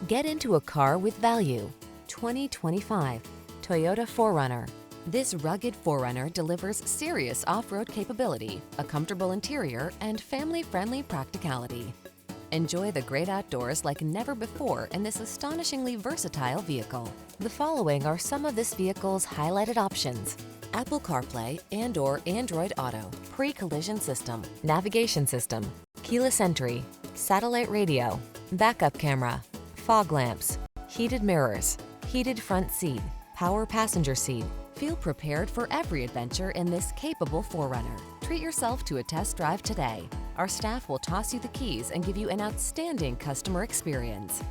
Get into a car with value. 2025 Toyota 4Runner. This rugged 4Runner delivers serious off-road capability, a comfortable interior, and family-friendly practicality. Enjoy the great outdoors like never before in this astonishingly versatile vehicle. The following are some of this vehicle's highlighted options: Apple CarPlay and/or Android Auto, pre-collision system, navigation system, keyless entry, satellite radio, backup camera, fog lamps, heated mirrors, heated front seat, power passenger seat. Feel prepared for every adventure in this capable 4Runner. Treat yourself to a test drive today. Our staff will toss you the keys and give you an outstanding customer experience.